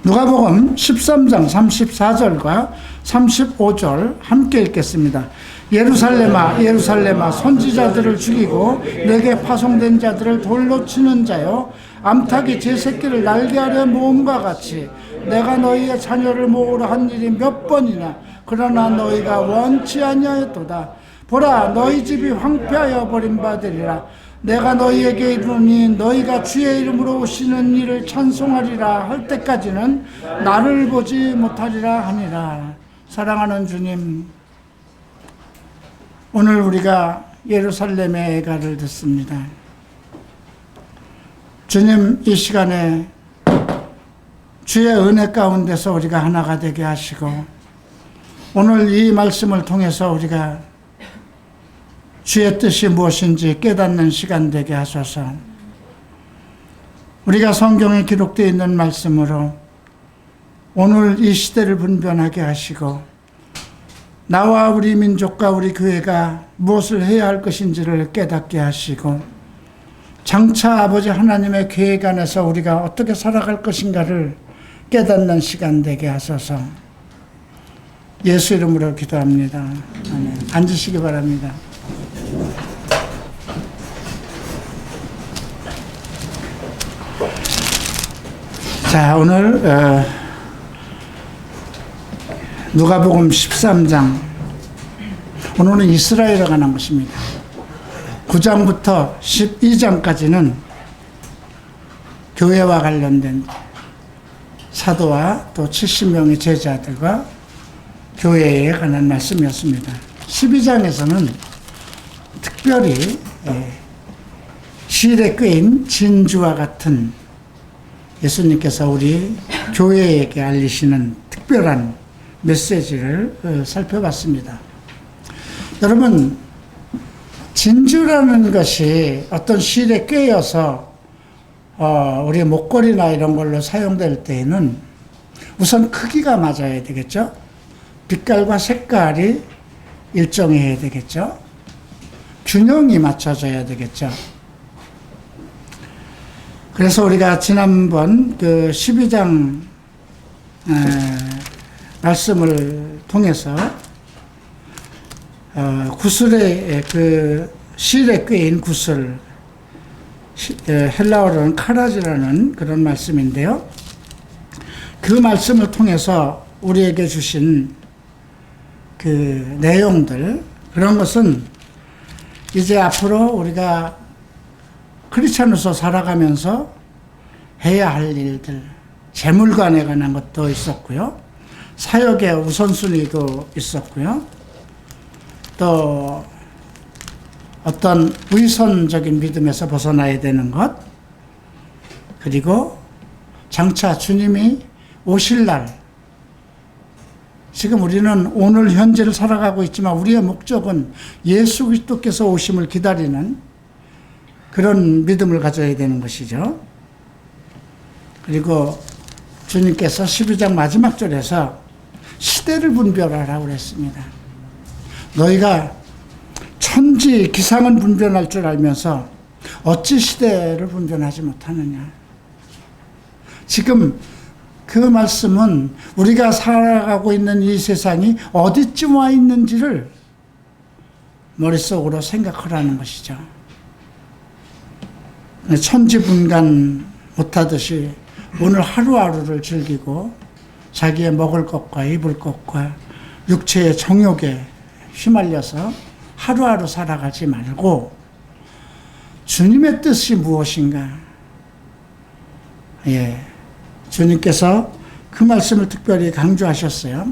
누가복음 13장 34절과 35절 함께 읽겠습니다. 예루살렘아 예루살렘아 선지자들을 죽이고 내게 파송된 자들을 돌로 치는 자여, 암탉이 제 새끼를 날개 아래 모음과 같이 내가 너희의 자녀를 모으라 한 일이 몇 번이나 그러나 너희가 원치 아니하였도다. 보라, 너희 집이 황폐하여 버림받으리라. 내가 너희에게 이르노니 너희가 주의 이름으로 오시는 이를 찬송하리라 할 때까지는 나를 보지 못하리라 하니라. 사랑하는 주님, 오늘 우리가 예루살렘의 애가를 듣습니다. 주님, 이 시간에 주의 은혜 가운데서 우리가 하나가 되게 하시고, 오늘 이 말씀을 통해서 우리가 주의 뜻이 무엇인지 깨닫는 시간 되게 하소서. 우리가 성경에 기록되어 있는 말씀으로 오늘 이 시대를 분별하게 하시고, 나와 우리 민족과 우리 교회가 무엇을 해야 할 것인지를 깨닫게 하시고, 장차 아버지 하나님의 계획 안에서 우리가 어떻게 살아갈 것인가를 깨닫는 시간 되게 하소서. 예수 이름으로 기도합니다. 아멘. 앉으시기 바랍니다. 자, 오늘 누가복음 13장, 오늘은 이스라엘에 관한 것입니다. 9장부터 12장까지는 교회와 관련된 사도와 또 70명의 제자들과 교회에 관한 말씀이었습니다. 12장에서는 특별히 실에 꿰인 진주와 같은 예수님께서 우리 교회에게 알리시는 특별한 메시지를 살펴봤습니다. 여러분, 진주라는 것이 어떤 실에 꿰어서 우리 목걸이나 이런 걸로 사용될 때에는 우선 크기가 맞아야 되겠죠. 빛깔과 색깔이 일정해야 되겠죠. 균형이 맞춰져야 되겠죠. 그래서 우리가 지난번 그 12장 말씀을 통해서 구슬의 그 실에 꿰인 구슬, 헬라어로는 카라지라는 그런 말씀인데요. 그 말씀을 통해서 우리에게 주신 그 내용들, 그런 것은 이제 앞으로 우리가 크리스찬으로서 살아가면서 해야 할 일들, 재물관에 관한 것도 있었고요. 사역의 우선순위도 있었고요. 또 어떤 위선적인 믿음에서 벗어나야 되는 것, 그리고 장차 주님이 오실 날, 지금 우리는 오늘 현재를 살아가고 있지만 우리의 목적은 예수 그리스도께서 오심을 기다리는 그런 믿음을 가져야 되는 것이죠. 그리고 주님께서 12장 마지막 절에서 시대를 분별하라고 그랬습니다. 너희가 천지 기상은 분별할 줄 알면서 어찌 시대를 분별하지 못하느냐. 지금 그 말씀은 우리가 살아가고 있는 이 세상이 어디쯤 와 있는지를 머릿속으로 생각하라는 것이죠. 천지분간 못하듯이 오늘 하루하루를 즐기고 자기의 먹을 것과 입을 것과 육체의 정욕에 휘말려서 하루하루 살아가지 말고 주님의 뜻이 무엇인가. 주님께서 그 말씀을 특별히 강조하셨어요.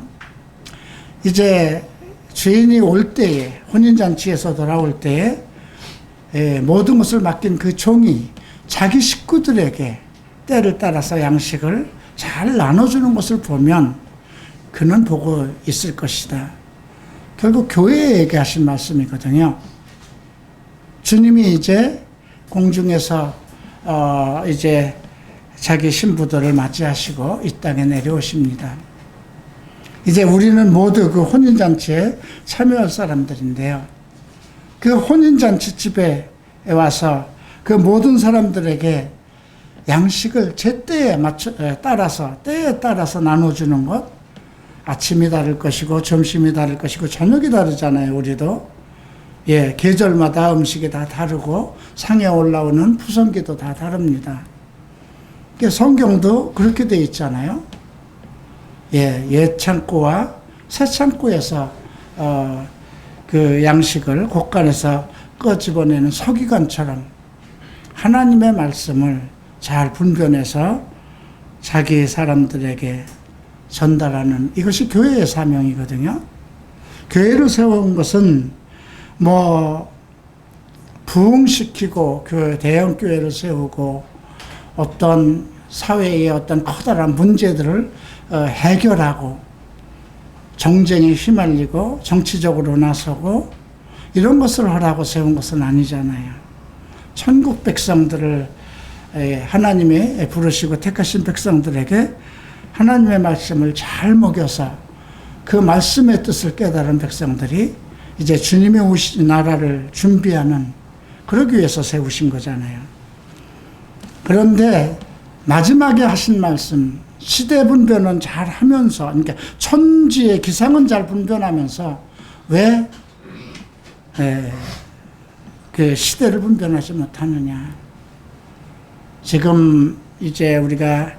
이제 주인이 올 때에, 혼인잔치에서 돌아올 때에 모든 것을 맡긴 그 종이 자기 식구들에게 때를 따라서 양식을 잘 나눠주는 것을 보면 그는 보고 있을 것이다. 결국 교회에게 하신 말씀이거든요. 주님이 이제 공중에서 이제 자기 신부들을 맞이하시고 이 땅에 내려오십니다. 이제 우리는 모두 그 혼인잔치에 참여할 사람들인데요. 그 혼인잔치 집에 와서 그 모든 사람들에게 양식을 제때에 때에 따라서 나눠주는 것. 아침이 다를 것이고, 점심이 다를 것이고, 저녁이 다르잖아요, 우리도. 예, 계절마다 음식이 다 다르고, 상에 올라오는 푸성기도 다 다릅니다. 성경도 그렇게 돼 있잖아요. 예, 옛 창고와 새 창고에서, 그 양식을 곳간에서 꺼집어내는 서기관처럼 하나님의 말씀을 잘 분별해서 자기 사람들에게 전달하는, 이것이 교회의 사명이거든요. 교회를 세운 것은 부흥시키고 대형 교회를 세우고 어떤 사회의 어떤 커다란 문제들을 해결하고 정쟁에 휘말리고 정치적으로 나서고 이런 것을 하라고 세운 것은 아니잖아요. 천국 백성들을 하나님의 부르시고 택하신 백성들에게 하나님의 말씀을 잘 먹여서 그 말씀의 뜻을 깨달은 백성들이 이제 주님의 오신 나라를 준비하는, 그러기 위해서 세우신 거잖아요. 그런데 마지막에 하신 말씀, 시대 분별은 잘 하면서, 그러니까 천지의 기상은 잘 분별하면서 왜 그 시대를 분별하지 못하느냐. 지금 이제 우리가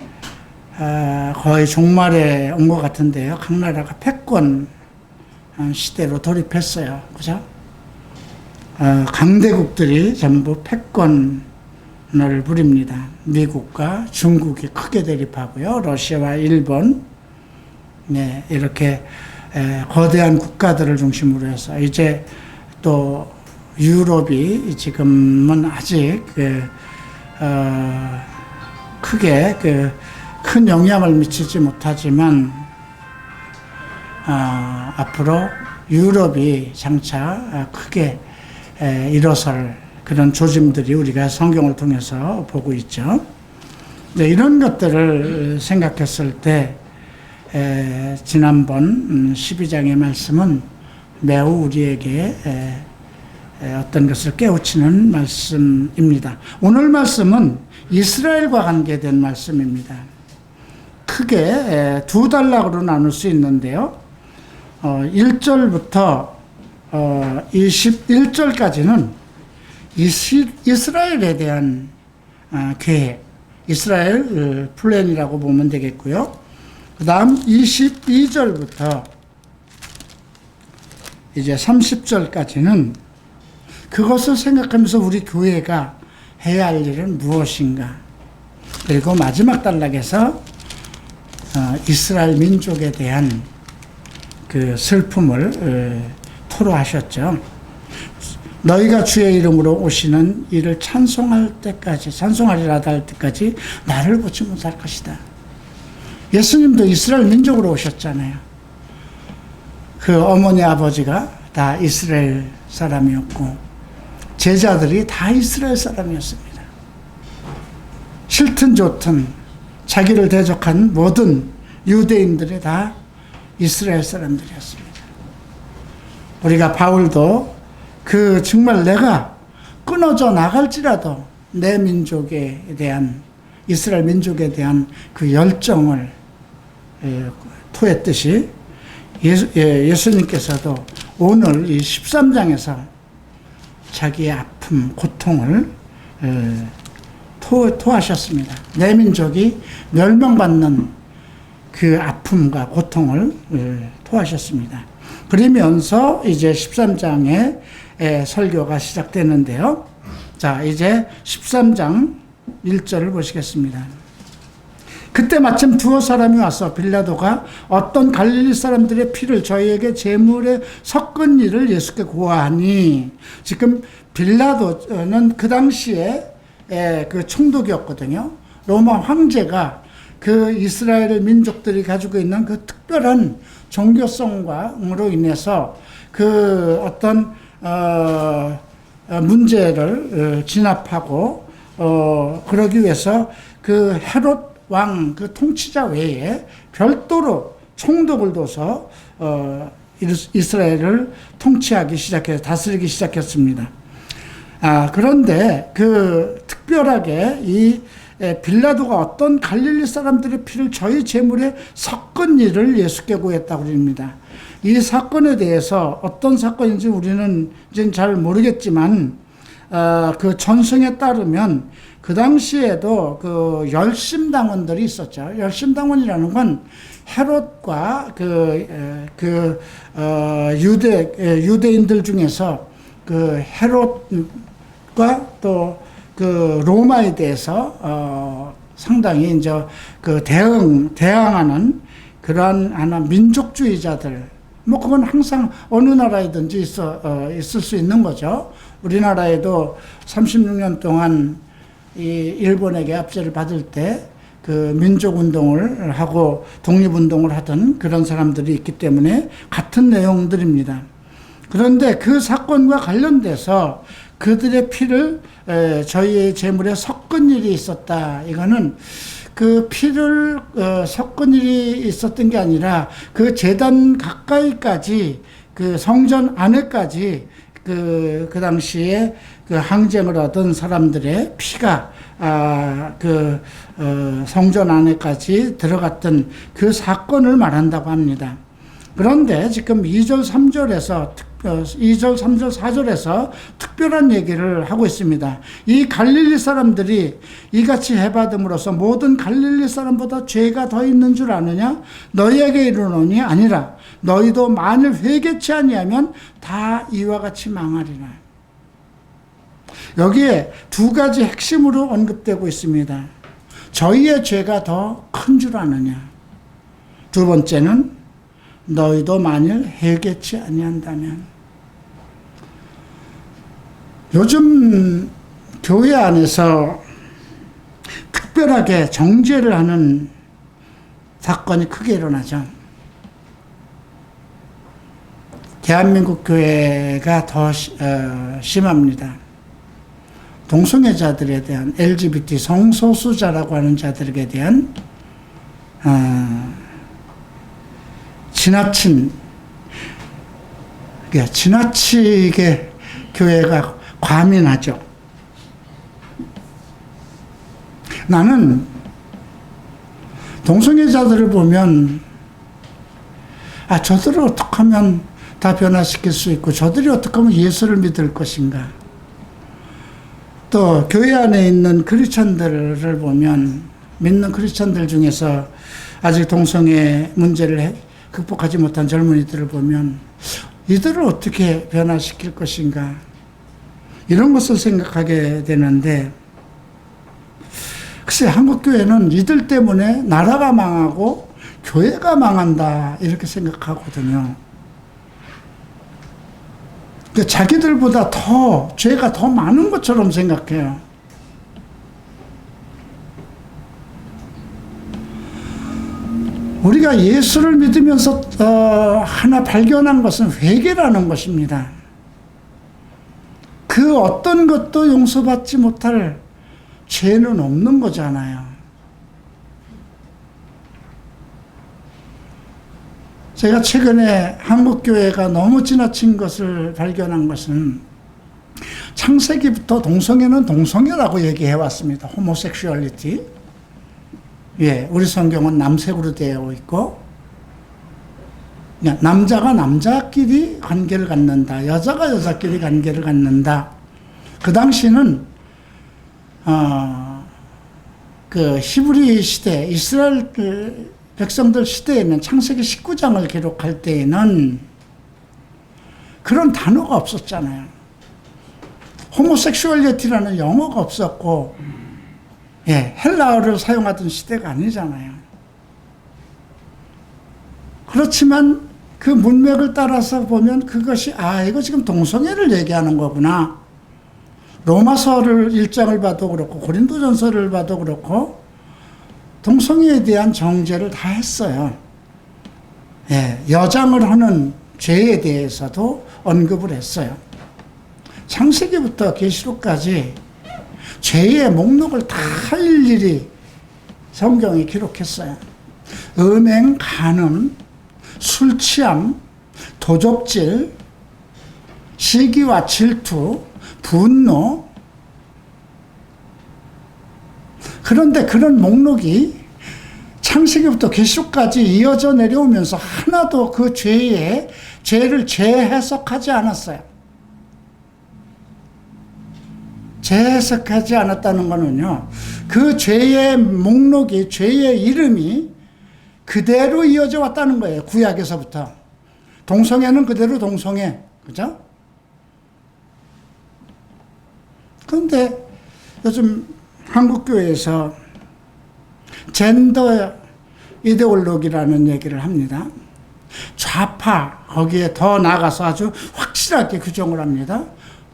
거의 종말에 온 것 같은데요. 각 나라가 패권 시대로 돌입했어요. 그죠? 강대국들이 전부 패권을 부립니다. 미국과 중국이 크게 대립하고요. 러시아와 일본, 네, 이렇게 거대한 국가들을 중심으로 해서 이제 또 유럽이 지금은 아직 크게 큰 영향을 미치지 못하지만 앞으로 유럽이 장차 크게 일어설 그런 조짐들이 우리가 성경을 통해서 보고 있죠. 네, 이런 것들을 생각했을 때 지난번 12장의 말씀은 매우 우리에게 어떤 것을 깨우치는 말씀입니다. 오늘 말씀은 이스라엘과 관계된 말씀입니다. 크게 두 단락으로 나눌 수 있는데요. 1절부터 21절까지는 이스라엘에 대한 계획, 이스라엘 플랜이라고 보면 되겠고요. 그 다음 22절부터 이제 30절까지는 그것을 생각하면서 우리 교회가 해야 할 일은 무엇인가. 그리고 마지막 단락에서 이스라엘 민족에 대한 그 슬픔을 토로하셨죠. 너희가 주의 이름으로 오시는 이를 찬송할 때까지, 찬송하리라 할 때까지 나를 보지 못할 것이다. 예수님도 이스라엘 민족으로 오셨잖아요. 그 어머니 아버지가 다 이스라엘 사람이었고 제자들이 다 이스라엘 사람이었습니다. 싫든 좋든 자기를 대적한 모든 유대인들이 다 이스라엘 사람들이었습니다. 우리가 바울도 정말 내가 끊어져 나갈지라도 내 민족에 대한, 이스라엘 민족에 대한 그 열정을 토했듯이 예수님께서도 오늘 이 13장에서 자기의 아픔, 고통을 토하셨습니다. 내 민족이 멸망받는 그 아픔과 고통을 토하셨습니다. 그러면서 이제 13장의 설교가 시작되는데요. 자, 이제 13장 1절을 보시겠습니다. 그때 마침 두어 사람이 와서 빌라도가 어떤 갈릴리 사람들의 피를 저희에게 제물에 섞은 일을 예수께 고하니, 지금 빌라도는 그 당시에 그 총독이었거든요. 로마 황제가 그 이스라엘 민족들이 가지고 있는 그 특별한 종교성과로 인해서 그 어떤 문제를 진압하고 그러기 위해서 그 헤롯 왕 그 통치자 외에 별도로 총독을 둬서 이스라엘을 통치하기 시작해서 다스리기 시작했습니다. 그런데 그 특별하게 이 빌라도가 어떤 갈릴리 사람들의 피를 저희 제물에 섞은 일을 예수께 구했다고 합니다. 이 사건에 대해서 어떤 사건인지 우리는 이제 잘 모르겠지만 그 전승에 따르면 그 당시에도 그 열심당원들이 있었죠. 열심당원이라는 건 헤롯과 유대인들 중에서 그 헤롯과 또 그 로마에 대해서 상당히 이제 그 대항하는 그러한 하나 민족주의자들, 뭐 그건 항상 어느 나라에든지 있을 수 있는 거죠. 우리나라에도 36년 동안 이 일본에게 압제를 받을 때 그 민족운동을 하고 독립운동을 하던 그런 사람들이 있기 때문에 같은 내용들입니다. 그런데 그 사건과 관련돼서 그들의 피를 저희의 제물에 섞은 일이 있었다. 이거는 그 피를 섞은 일이 있었던 게 아니라 그 제단 가까이까지 그 성전 안에까지 그 당시에 그 항쟁을 하던 사람들의 피가 성전 안에까지 들어갔던 그 사건을 말한다고 합니다. 그런데 지금 2절, 3절에서 2절, 3절, 4절에서 특별한 얘기를 하고 있습니다. 이 갈릴리 사람들이 이같이 해받음으로써 모든 갈릴리 사람보다 죄가 더 있는 줄 아느냐? 너희에게 이르노니 아니라 너희도 만일 회개치 아니하면 다 이와 같이 망하리라. 여기에 두 가지 핵심으로 언급되고 있습니다. 저희의 죄가 더 큰 줄 아느냐? 두 번째는 너희도 만일 회개치 아니한다면. 요즘 교회 안에서 특별하게 정죄를 하는 사건이 크게 일어나죠. 대한민국 교회가 더 심합니다. 동성애자들에 대한 LGBT 성소수자라고 하는 자들에 대한 지나치게 교회가 과민하죠. 나는 동성애자들을 보면 저들을 어떻게 하면 다 변화시킬 수 있고 저들이 어떻게 하면 예수를 믿을 것인가. 또 교회 안에 있는 크리스천들을 보면 믿는 크리스천들 중에서 아직 동성애 문제를 극복하지 못한 젊은이들을 보면 이들을 어떻게 변화시킬 것인가 이런 것을 생각하게 되는데, 글쎄 한국교회는 이들 때문에 나라가 망하고 교회가 망한다 이렇게 생각하거든요. 자기들보다 더 죄가 더 많은 것처럼 생각해요. 우리가 예수를 믿으면서 하나 발견한 것은 회개라는 것입니다. 그 어떤 것도 용서받지 못할 죄는 없는 거잖아요. 제가 최근에 한국교회가 너무 지나친 것을 발견한 것은 창세기부터 동성애는 동성애라고 얘기해 왔습니다. 호모섹슈얼리티. 예, 우리 성경은 남색으로 되어 있고, 남자가 남자끼리 관계를 갖는다. 여자가 여자끼리 관계를 갖는다. 그 당시는, 그 히브리 시대, 이스라엘 백성들 시대에는 창세기 19장을 기록할 때에는 그런 단어가 없었잖아요. 호모섹슈얼리티라는 영어가 없었고, 예, 헬라어를 사용하던 시대가 아니잖아요. 그렇지만 그 문맥을 따라서 보면 그것이 이거 지금 동성애를 얘기하는 거구나. 로마서를 1장을 봐도 그렇고 고린도전서를 봐도 그렇고 동성애에 대한 정죄를 다 했어요. 예, 여장을 하는 죄에 대해서도 언급을 했어요. 창세기부터 계시록까지 죄의 목록을 다 일일이 성경에 기록했어요. 음행, 간음, 술 취함, 도적질, 시기와 질투, 분노, 그런데 그런 목록이 창세기부터 계시록까지 이어져 내려오면서 하나도 그 죄를 재해석하지 않았어요. 재해석하지 않았다는 거는요, 그 죄의 목록이, 죄의 이름이 그대로 이어져 왔다는 거예요. 구약에서부터. 동성애는 그대로 동성애. 그죠? 그런데 요즘 한국교회에서 젠더 이데올로기라는 얘기를 합니다. 좌파, 거기에 더 나아가서 아주 확실하게 규정을 합니다.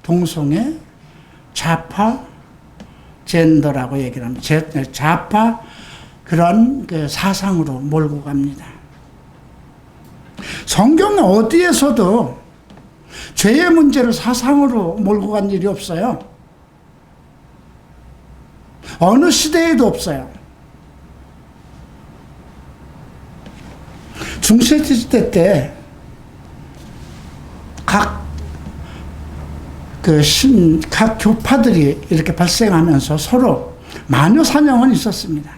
동성애, 좌파, 젠더라고 얘기를 합니다. 좌파, 그런 그 사상으로 몰고 갑니다. 성경 어디에서도 죄의 문제를 사상으로 몰고 간 일이 없어요. 어느 시대에도 없어요. 중세시대 때 각 교파들이 이렇게 발생하면서 서로 마녀 사냥은 있었습니다.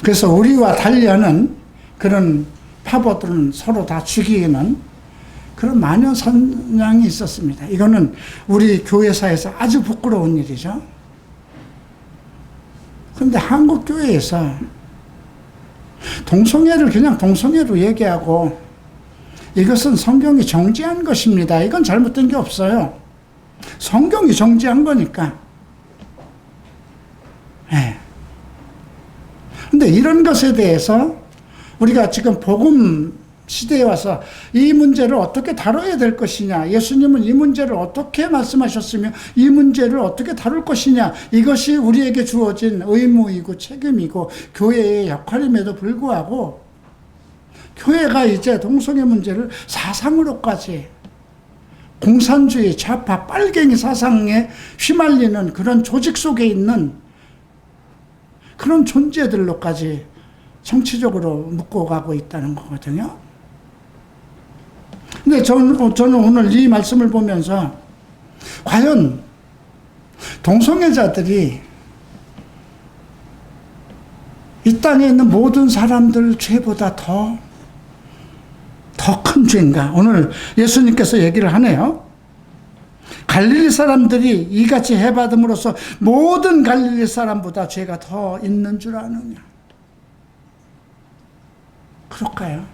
그래서 우리와 달리하는 그런 파벌들은 서로 다 죽이는 그런 마녀 사냥이 있었습니다. 이거는 우리 교회사에서 아주 부끄러운 일이죠. 그런데 한국 교회에서 동성애를 그냥 동성애로 얘기하고 이것은 성경이 정죄한 것입니다. 이건 잘못된 게 없어요. 성경이 정죄한 거니까. 네. 근데 이런 것에 대해서 우리가 지금 복음 시대에 와서 이 문제를 어떻게 다뤄야 될 것이냐, 예수님은 이 문제를 어떻게 말씀하셨으며 이 문제를 어떻게 다룰 것이냐, 이것이 우리에게 주어진 의무이고 책임이고 교회의 역할임에도 불구하고 교회가 이제 동성애 문제를 사상으로까지 공산주의, 좌파, 빨갱이 사상에 휘말리는 그런 조직 속에 있는 그런 존재들로까지 정치적으로 묶어가고 있다는 거거든요. 근데 저는 오늘 이 말씀을 보면서 과연 동성애자들이 이 땅에 있는 모든 사람들 죄보다 더 큰 죄인가? 오늘 예수님께서 얘기를 하네요. 갈릴리 사람들이 이같이 해받음으로써 모든 갈릴리 사람보다 죄가 더 있는 줄 아느냐? 그럴까요?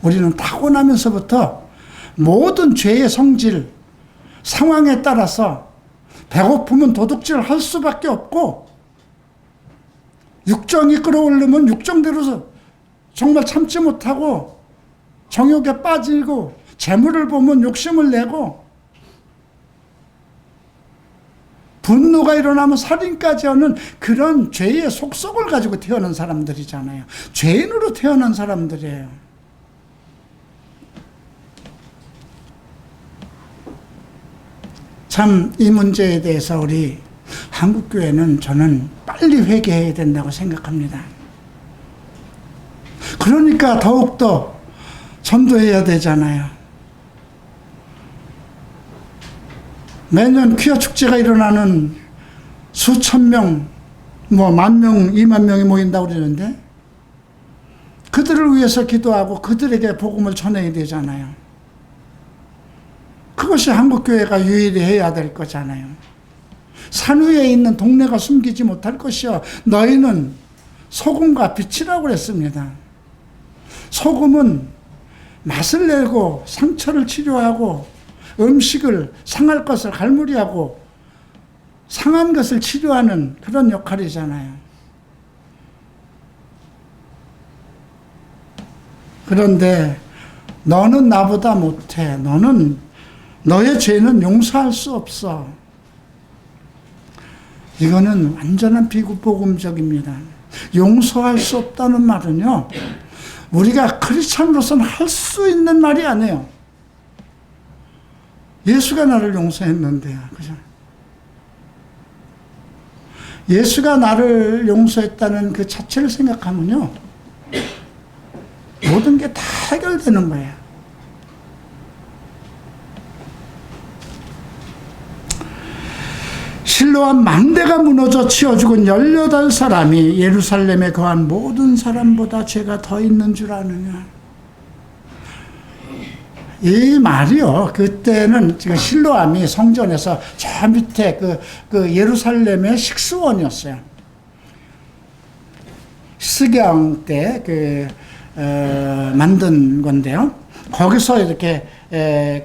우리는 타고나면서부터 모든 죄의 성질, 상황에 따라서 배고프면 도둑질을 할 수밖에 없고, 육정이 끌어오르면 육정대로 정말 참지 못하고 정욕에 빠지고, 재물을 보면 욕심을 내고, 분노가 일어나면 살인까지 하는 그런 죄의 속성을 가지고 태어난 사람들이잖아요. 죄인으로 태어난 사람들이에요. 참 이 문제에 대해서 우리 한국교회는 저는 빨리 회개해야 된다고 생각합니다. 그러니까 더욱더 전도해야 되잖아요. 매년 퀴어 축제가 일어나는 수천 명, 만 명, 2만 명이 모인다고 그러는데 그들을 위해서 기도하고 그들에게 복음을 전해야 되잖아요. 그것이 한국교회가 유일히 해야 될 거잖아요. 산 위에 있는 동네가 숨기지 못할 것이요 너희는 소금과 빛이라고 그랬습니다. 소금은 맛을 내고 상처를 치료하고 음식을 상할 것을 갈무리하고 상한 것을 치료하는 그런 역할이잖아요. 그런데 너는 나보다 못해. 너의 죄는 용서할 수 없어. 이거는 완전한 비복음적입니다. 용서할 수 없다는 말은요, 우리가 크리스찬으로서는 할 수 있는 말이 아니에요. 예수가 나를 용서했는데요. 그죠? 예수가 나를 용서했다는 그 자체를 생각하면요, 모든 게 다 해결되는 거예요. 실로암 망대가 무너져 치워 죽은 18사람이 예루살렘에 거한 모든 사람보다 죄가 더 있는 줄 아느냐. 이 말이요, 그때는 지금 실로암이 성전에서 저 밑에 그 예루살렘의 식수원이었어요. 스경 때 만든 건데요. 거기서 이렇게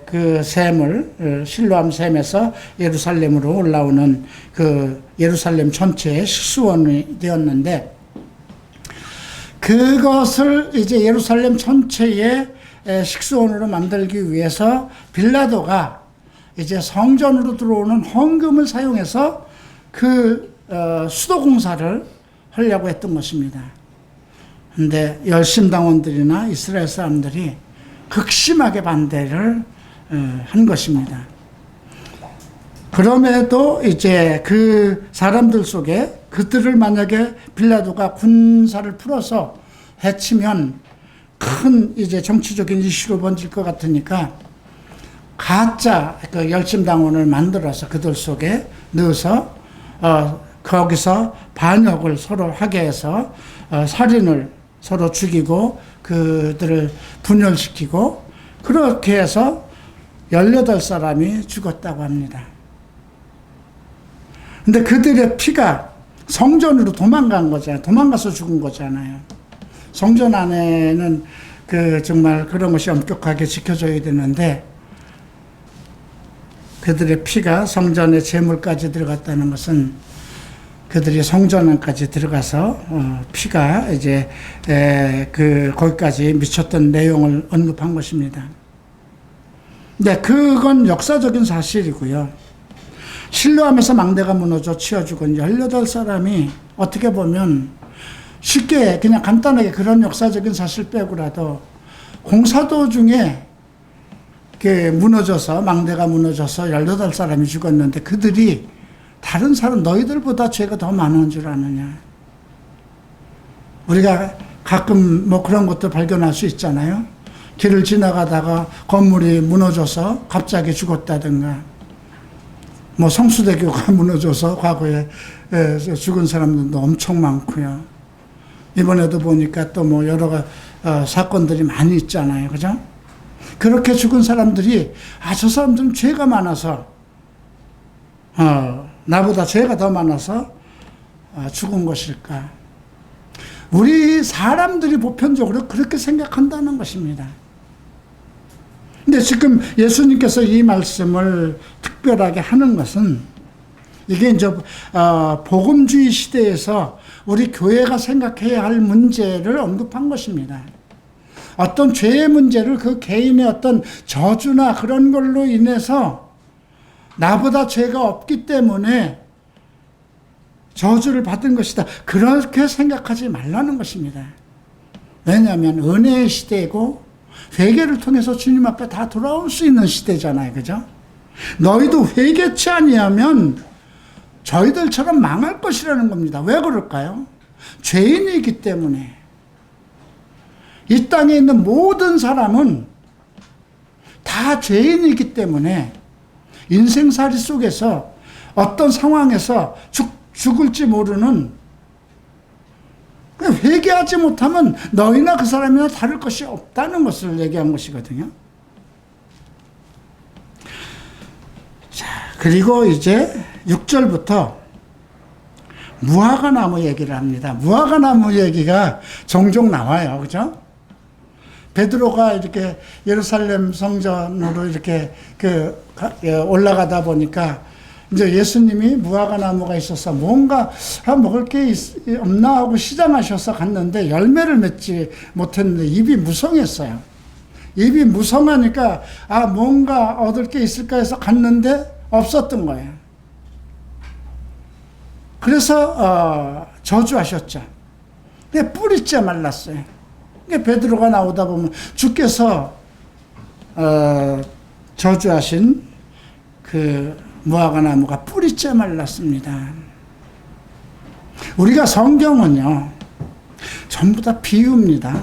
그 샘을 실로암 샘에서 예루살렘으로 올라오는 그 예루살렘 전체의 식수원이 되었는데, 그것을 이제 예루살렘 전체의 식수원으로 만들기 위해서 빌라도가 이제 성전으로 들어오는 헌금을 사용해서 그 수도 공사를 하려고 했던 것입니다. 근데 열심당원들이나 이스라엘 사람들이 극심하게 반대를 한 것입니다. 그럼에도 이제 그 사람들 속에 그들을 만약에 빌라도가 군사를 풀어서 해치면 큰 이제 정치적인 이슈로 번질 것 같으니까 가짜 그 열심당원을 만들어서 그들 속에 넣어서 거기서 반역을 서로 하게 해서 살인을 서로 죽이고 그들을 분열시키고, 그렇게 해서 18사람이 죽었다고 합니다. 근데 그들의 피가 성전으로 도망간 거잖아요. 도망가서 죽은 거잖아요. 성전 안에는 정말 그런 것이 엄격하게 지켜져야 되는데, 그들의 피가 성전의 제물까지 들어갔다는 것은 그들이 성전 안까지 들어가서 피가 이제 거기까지 미쳤던 내용을 언급한 것입니다. 네, 그건 역사적인 사실이고요. 실로암에서 망대가 무너져 치워 죽은 18사람이 어떻게 보면 쉽게 그냥 간단하게 그런 역사적인 사실 빼고라도 공사도 중에 무너져서 망대가 무너져서 18사람이 죽었는데, 그들이 다른 사람 너희들보다 죄가 더 많은 줄 아느냐. 우리가 가끔 뭐 그런 것도 발견할 수 있잖아요. 길을 지나가다가 건물이 무너져서 갑자기 죽었다든가, 뭐 성수대교가 무너져서 과거에 죽은 사람들도 엄청 많고요. 이번에도 보니까 또 뭐 여러 사건들이 많이 있잖아요. 그죠? 그렇게 죽은 사람들이 저 사람들은 죄가 많아서 나보다 죄가 더 많아서 죽은 것일까? 우리 사람들이 보편적으로 그렇게 생각한다는 것입니다. 근데 지금 예수님께서 이 말씀을 특별하게 하는 것은, 이게 이제 복음주의 시대에서 우리 교회가 생각해야 할 문제를 언급한 것입니다. 어떤 죄의 문제를 그 개인의 어떤 저주나 그런 걸로 인해서 나보다 죄가 없기 때문에 저주를 받은 것이다, 그렇게 생각하지 말라는 것입니다. 왜냐하면 은혜의 시대이고 회개를 통해서 주님 앞에 다 돌아올 수 있는 시대잖아요. 그죠? 너희도 회개치 아니하면 저희들처럼 망할 것이라는 겁니다. 왜 그럴까요? 죄인이기 때문에. 이 땅에 있는 모든 사람은 다 죄인이기 때문에 인생살이 속에서 어떤 상황에서 죽을지 모르는, 회개하지 못하면 너희나 그 사람이나 다를 것이 없다는 것을 얘기한 것이거든요. 자, 그리고 이제 6절부터 무화과나무 얘기를 합니다. 무화과나무 얘기가 종종 나와요. 그죠? 베드로가 이렇게 예루살렘 성전으로 이렇게 올라가다 보니까 이제 예수님이 무화과나무가 있어서 뭔가 먹을 게 없나 하고 시장하셔서 갔는데 열매를 맺지 못했는데 입이 무성했어요. 입이 무성하니까 뭔가 얻을 게 있을까 해서 갔는데 없었던 거예요. 그래서 저주하셨죠. 근데 뿌리째 말랐어요. 베드로가 나오다 보면 주께서 저주하신 그 무화과나무가 뿌리째 말랐습니다. 우리가 성경은요, 전부 다 비유입니다.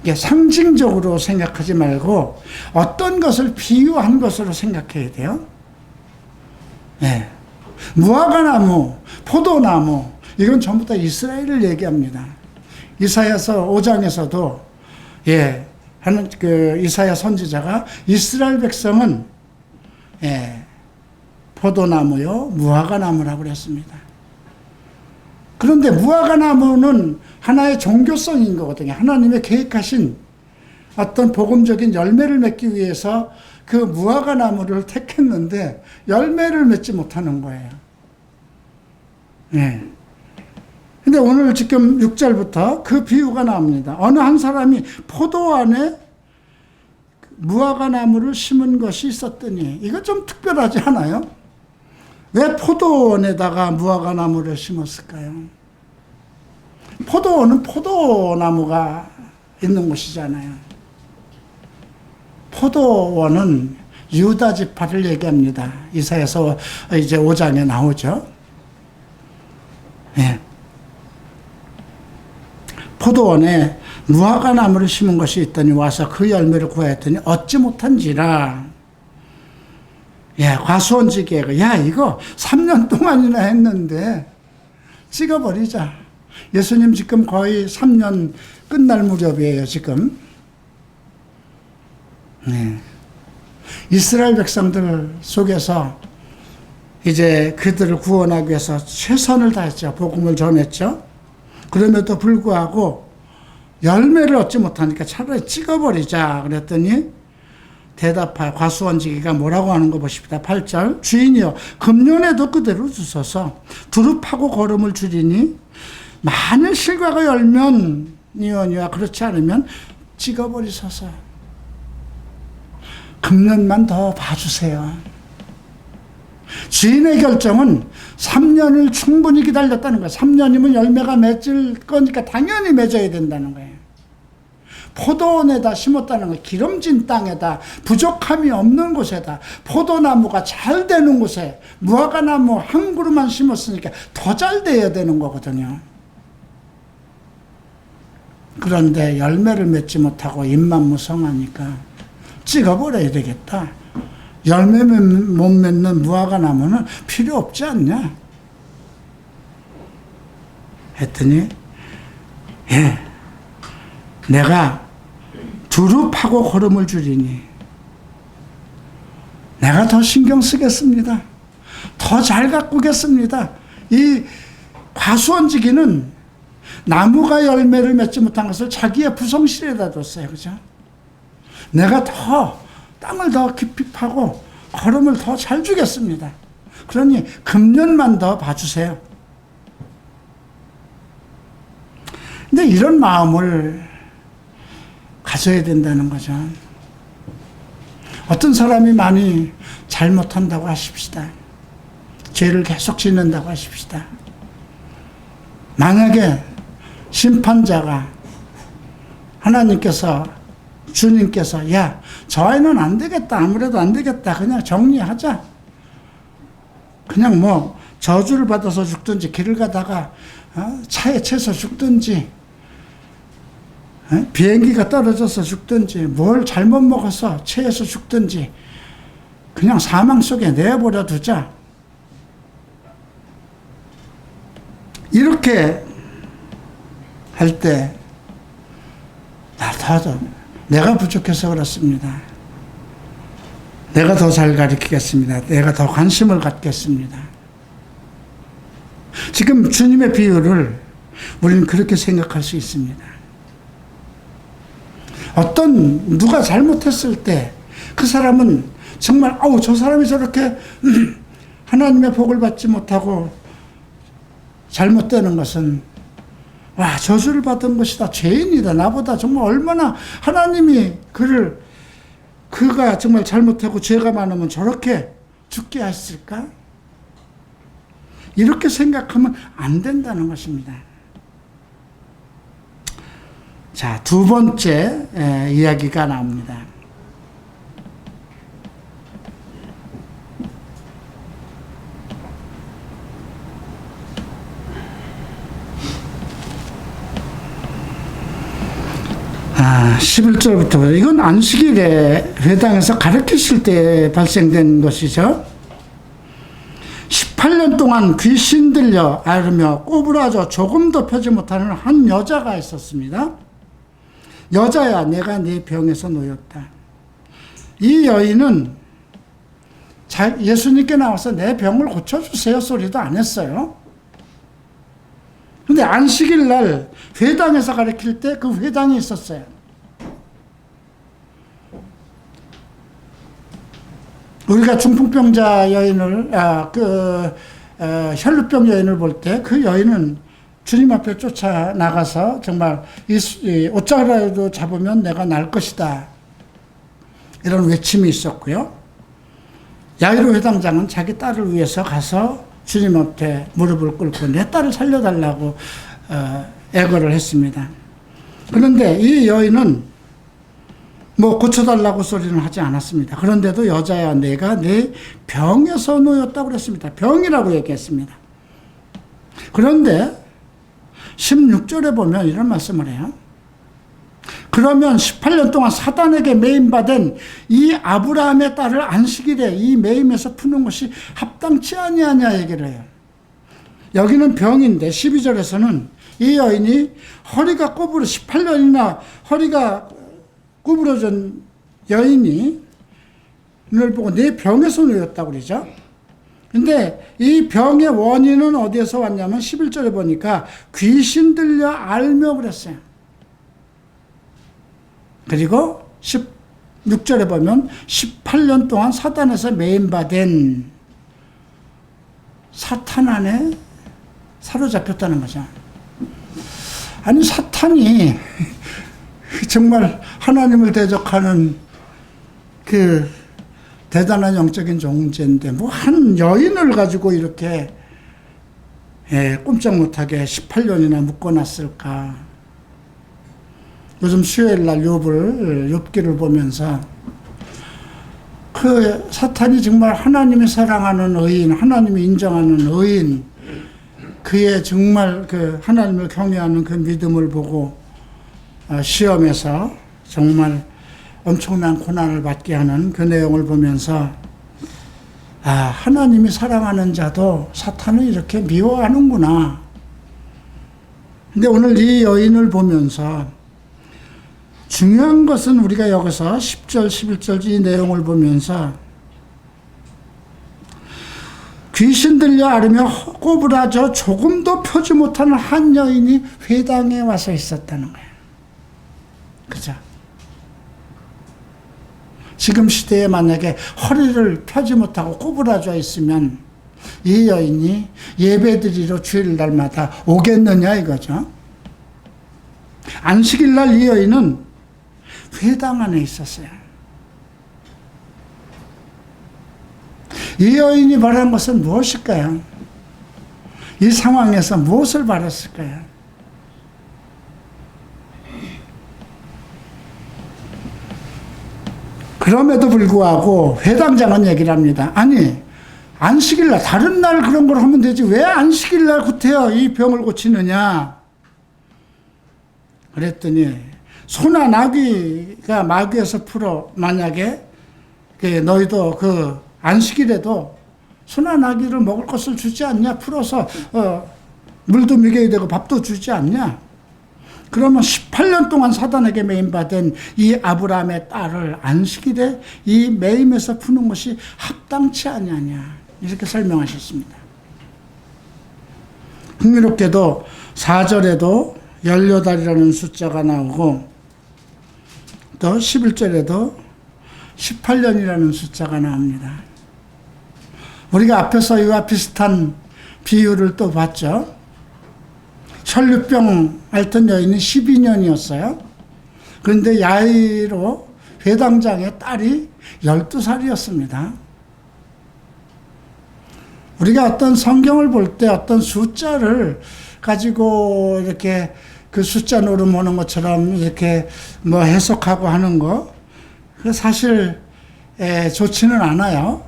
이게 상징적으로 생각하지 말고 어떤 것을 비유한 것으로 생각해야 돼요. 네. 무화과나무, 포도나무, 이건 전부 다 이스라엘을 얘기합니다. 이사야서 5장에서도 하는 이사야 선지자가 이스라엘 백성은 포도나무요 무화과나무라고 그랬습니다. 그런데 무화과나무는 하나의 종교성인 거거든요. 하나님의 계획하신 어떤 복음적인 열매를 맺기 위해서 그 무화과나무를 택했는데 열매를 맺지 못하는 거예요. 근데 오늘 지금 6절부터 그 비유가 나옵니다. 어느 한 사람이 포도 안에 무화과나무를 심은 것이 있었더니, 이거 좀 특별하지 않아요? 왜 포도원에다가 무화과나무를 심었을까요? 포도원은 포도나무가 있는 곳이잖아요. 포도원은 유다 지파를 얘기합니다. 이사야서 이제 5장에 나오죠. 포도원에 무화과나무를 심은 것이 있더니 와서 그 열매를 구하였더니 얻지 못한지라. 과수원지기가 이거 3년 동안이나 했는데 찍어버리자. 예수님 지금 거의 3년 끝날 무렵이에요, 지금. 이스라엘 백성들 속에서 이제 그들을 구원하기 위해서 최선을 다했죠. 복음을 전했죠. 그럼에도 불구하고 열매를 얻지 못하니까 차라리 찍어버리자 그랬더니 대답하여 과수원지기가 뭐라고 하는 거 보십니다. 8절 주인이여 금년에도 그대로 주소서 두루 파고 거름을 줄이니 만일 실과가 열면 이언이와 그렇지 않으면 찍어버리소서. 금년만 더 봐주세요. 주인의 결정은 3년을 충분히 기다렸다는 거예요. 3년이면 열매가 맺을 거니까 당연히 맺어야 된다는 거예요. 포도원에다 심었다는 거예요. 기름진 땅에다, 부족함이 없는 곳에다, 포도나무가 잘 되는 곳에 무화과나무 한 그루만 심었으니까 더 잘 돼야 되는 거거든요. 그런데 열매를 맺지 못하고 입만 무성하니까 찍어버려야 되겠다. 열매 못 맺는 무화과나무는 필요 없지 않냐? 했더니 내가 두루 파고 거름을 줄이니 내가 더 신경 쓰겠습니다. 더 잘 가꾸겠습니다. 이 과수원지기는 나무가 열매를 맺지 못한 것을 자기의 부성실에다 뒀어요. 그죠? 내가 더 땅을 더 깊이 파고 거름을 더 잘 주겠습니다. 그러니 금년만 더 봐주세요. 근데 이런 마음을 가져야 된다는 거죠. 어떤 사람이 많이 잘못한다고 하십시다. 죄를 계속 짓는다고 하십시다. 만약에 심판자가 하나님께서 주님께서 야, 저 아이는 안 되겠다. 아무래도 안 되겠다. 그냥 정리하자. 그냥 뭐 저주를 받아서 죽든지 길을 가다가 차에 채서 죽든지 비행기가 떨어져서 죽든지 뭘 잘못 먹어서 체해서 죽든지 그냥 사망 속에 내버려 두자. 이렇게 할 때 내가 부족해서 그렇습니다. 내가 더 잘 가르치겠습니다. 내가 더 관심을 갖겠습니다. 지금 주님의 비유를 우리는 그렇게 생각할 수 있습니다. 누가 잘못했을 때 그 사람은 정말 저 사람이 저렇게 하나님의 복을 받지 못하고 잘못되는 것은 저주를 받은 것이다. 죄인이다. 나보다 정말 얼마나 하나님이 그가 정말 잘못하고 죄가 많으면 저렇게 죽게 했을까? 이렇게 생각하면 안 된다는 것입니다. 자, 두 번째 이야기가 나옵니다. 아, 11절부터 이건 안식일에 회당에서 가르치실 때 발생된 것이죠. 18년 동안 귀신 들려 앓으며 꼬부라져 조금도 펴지 못하는 한 여자가 있었습니다. 여자야, 내가 네 병에서 놓였다. 이 여인은 예수님께 나와서 내 병을 고쳐주세요 소리도 안 했어요. 근데 안식일 날 회당에서 가르칠 때 그 회당이 있었어요. 우리가 중풍병자 여인을, 혈루병 여인을 볼 때 그 여인은 주님 앞에 쫓아나가서 정말 이 옷자락이라도 잡으면 내가 날 것이다. 이런 외침이 있었고요. 야이로 회당장은 자기 딸을 위해서 가서 주님 앞에 무릎을 꿇고 내 딸을 살려달라고 애거를 했습니다. 그런데 이 여인은 뭐 고쳐달라고 소리는 하지 않았습니다. 그런데도 여자야, 내가 내 병에서 놓였다고 그랬습니다. 병이라고 얘기했습니다. 그런데 16절에 보면 이런 말씀을 해요. 그러면 18년 동안 사단에게 매임받은 이 아브라함의 딸을 안식일에 이 매임에서 푸는 것이 합당치 아니하냐 얘기를 해요. 여기는 병인데 12절에서는 이 여인이 허리가 18년이나 허리가 구부러진 여인이 를 보고 내 병에서 놓였다고 그러죠. 근데 이 병의 원인은 어디에서 왔냐면 11절에 보니까 귀신 들려 앓며 그랬어요. 그리고 16절에 보면 18년 동안 사탄에서 매임받은 사탄 안에 사로잡혔다는 거죠. 아니, 사탄이 정말 하나님을 대적하는 그 대단한 영적인 존재인데 뭐 한 여인을 가지고 이렇게 꼼짝 못하게 18년이나 묶어놨을까. 요즘 수요일날 욥기를 보면서 그 사탄이 정말 하나님이 사랑하는 의인, 하나님이 인정하는 의인, 그의 정말 그 하나님을 경외하는 그 믿음을 보고 시험에서 정말 엄청난 고난을 받게 하는 그 내용을 보면서 하나님이 사랑하는 자도 사탄을 이렇게 미워하는구나. 근데 오늘 이 여인을 보면서 중요한 것은 우리가 여기서 10절, 11절 이 내용을 보면서 귀신 들려 앓으며 꼬부라져 조금도 펴지 못하는 한 여인이 회당에 와서 있었다는 거예요. 그죠? 지금 시대에 만약에 허리를 펴지 못하고 꼬부라져 있으면 이 여인이 예배드리러 주일날마다 오겠느냐 이거죠. 안식일날 이 여인은 회당 안에 있었어요. 이 여인이 바란 것은 무엇일까요? 이 상황에서 무엇을 바랐을까요? 그럼에도 불구하고 회당장은 얘기를 합니다. 아니, 안식일날 다른 날 그런 걸 하면 되지 왜 안식일날 구태여 이 병을 고치느냐 그랬더니 소나 나귀가 마귀에서 풀어 만약에 너희도 그 안식일에도 소나 나귀를 먹을 것을 주지 않냐 풀어서 물도 먹여야 되고 밥도 주지 않냐 그러면 18년 동안 사단에게 매임받은 이 아브라함의 딸을 안식일에 이 매임에서 푸는 것이 합당치 아니하냐 이렇게 설명하셨습니다. 흥미롭게도 4절에도 18이라는 숫자가 나오고 또 11절에도 18년이라는 숫자가 나옵니다. 우리가 앞에서 이와 비슷한 비유를 또 봤죠. 혈루병 앓던 여인은 12년이었어요. 그런데 야이로 회당장의 딸이 12살이었습니다. 우리가 어떤 성경을 볼 때 어떤 숫자를 가지고 이렇게 그 숫자 노름하는 것처럼 이렇게 뭐 해석하고 하는 거, 그 사실 좋지는 않아요.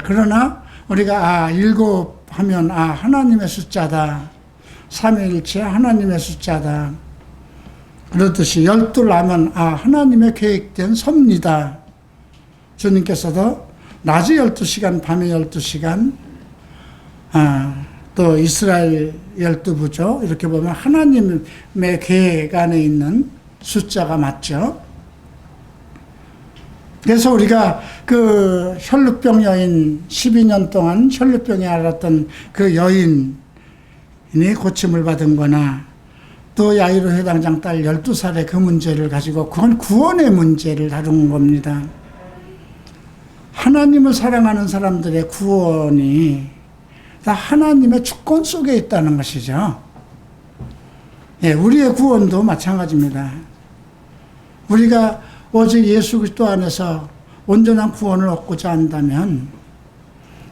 그러나 우리가 7 하면 하나님의 숫자다. 삼위일체 하나님의 숫자다. 그렇듯이 12 하면 하나님의 계획된 섭니다. 주님께서도 낮에 12시간, 밤에 12시간, 또 이스라엘 12부죠. 이렇게 보면 하나님의 계획 안에 있는 숫자가 맞죠. 그래서 우리가 그 혈루병 여인 12년 동안 혈루병에 앓았던 그 여인이 고침을 받은 거나 또 야이로 회당장 딸 12살의 그 문제를 가지고 그건 구원의 문제를 다룬 겁니다. 하나님을 사랑하는 사람들의 구원이 다 하나님의 주권 속에 있다는 것이죠. 예, 우리의 구원도 마찬가지입니다. 우리가 오직 예수 그리스도 안에서 온전한 구원을 얻고자 한다면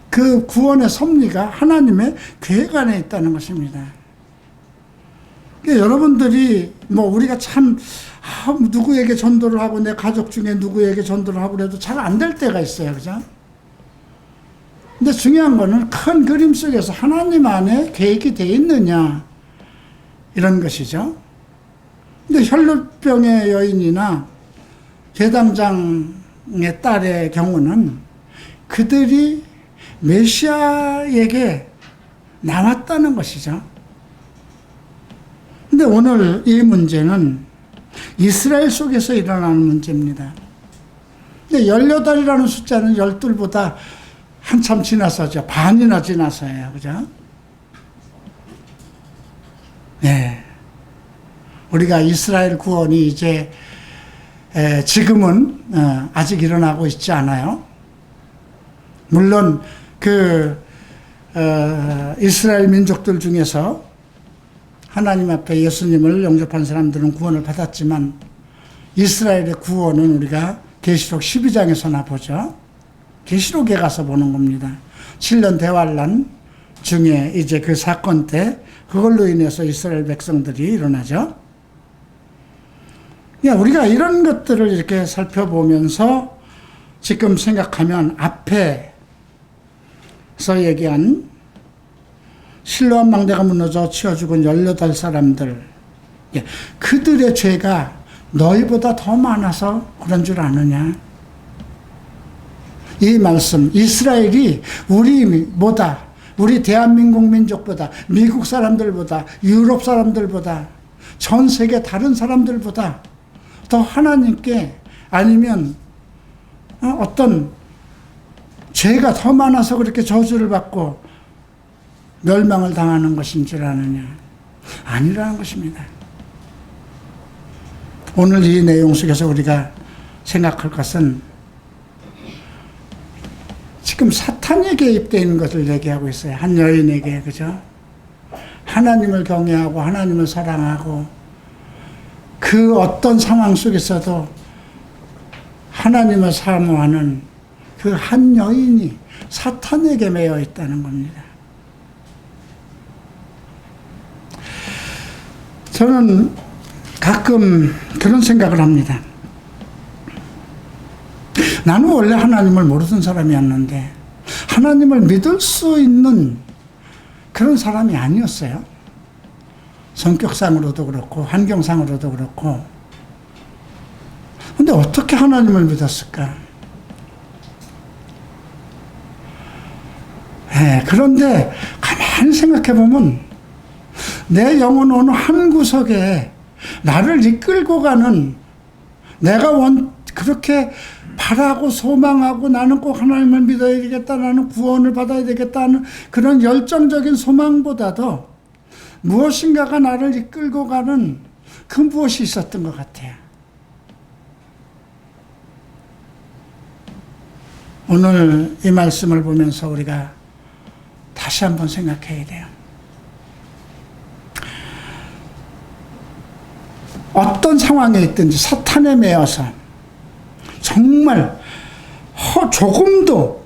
그 구원의 섭리가 하나님의 계획 안에 있다는 것입니다. 그러니까 여러분들이 우리가 참 누구에게 전도를 하고 내 가족 중에 누구에게 전도를 하고 그래도 잘 안 될 때가 있어요. 그죠? 근데 중요한 거는 큰 그림 속에서 하나님 안에 계획이 되어 있느냐 이런 것이죠. 근데 혈루병의 여인이나 제당장의 딸의 경우는 그들이 메시아에게 나왔다는 것이죠. 근데 오늘 이 문제는 이스라엘 속에서 일어나는 문제입니다. 근데 18이라는 숫자는 12보다 한참 지나서죠. 반이나 지나서예요. 그죠? 네. 우리가 이스라엘 구원이 이제 지금은 아직 일어나고 있지 않아요. 물론 이스라엘 민족들 중에서 하나님 앞에 예수님을 영접한 사람들은 구원을 받았지만 이스라엘의 구원은 우리가 계시록 12장에서나 보죠. 계시록에 가서 보는 겁니다. 7년 대환란 중에 이제 그 사건 때 그걸로 인해서 이스라엘 백성들이 일어나죠. 우리가 이런 것들을 이렇게 살펴보면서 지금 생각하면 앞에서 얘기한 실로암 망대가 무너져 치워 죽은 18사람들, 그들의 죄가 너희보다 더 많아서 그런 줄 아느냐. 이 말씀, 이스라엘이 우리보다, 우리 대한민국 민족보다, 미국 사람들보다, 유럽 사람들보다, 전 세계 다른 사람들보다 더 하나님께 아니면 어떤 죄가 더 많아서 그렇게 저주를 받고 멸망을 당하는 것인 줄 아느냐. 아니라는 것입니다. 오늘 이 내용 속에서 우리가 생각할 것은 지금 사탄이 개입되어 있는 것을 얘기하고 있어요. 한 여인에게, 그죠? 하나님을 경외하고 하나님을 사랑하고 그 어떤 상황 속에서도 하나님을 사모하는 그 한 여인이 사탄에게 매여 있다는 겁니다. 저는 가끔 그런 생각을 합니다. 나는 원래 하나님을 모르던 사람이었는데 하나님을 믿을 수 있는 그런 사람이 아니었어요. 성격상으로도 그렇고 환경상으로도 그렇고. 근데 어떻게 하나님을 믿었을까? 그런데 가만히 생각해 보면 내 영혼 어느 한 구석에 나를 이끌고 가는, 내가 그렇게 바라고 소망하고 나는 꼭 하나님을 믿어야 되겠다, 나는 구원을 받아야 되겠다 하는 그런 열정적인 소망보다도 무엇인가가 나를 이끌고 가는 그 무엇이 있었던 것 같아요. 오늘 이 말씀을 보면서 우리가 다시 한번 생각해야 돼요. 어떤 상황에 있든지 사탄에 매여서 정말 조금도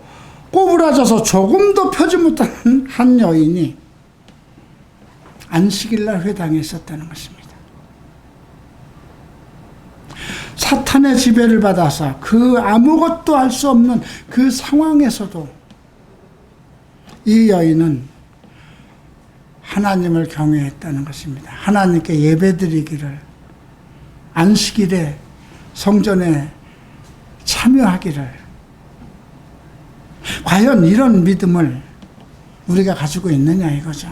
꼬부라져서 조금도 펴지 못하는 한 여인이 안식일날 회당에 있었다는 것입니다. 사탄의 지배를 받아서 그 아무것도 알 수 없는 그 상황에서도 이 여인은 하나님을 경외했다는 것입니다. 하나님께 예배드리기를, 안식일에 성전에 참여하기를, 과연 이런 믿음을 우리가 가지고 있느냐 이거죠.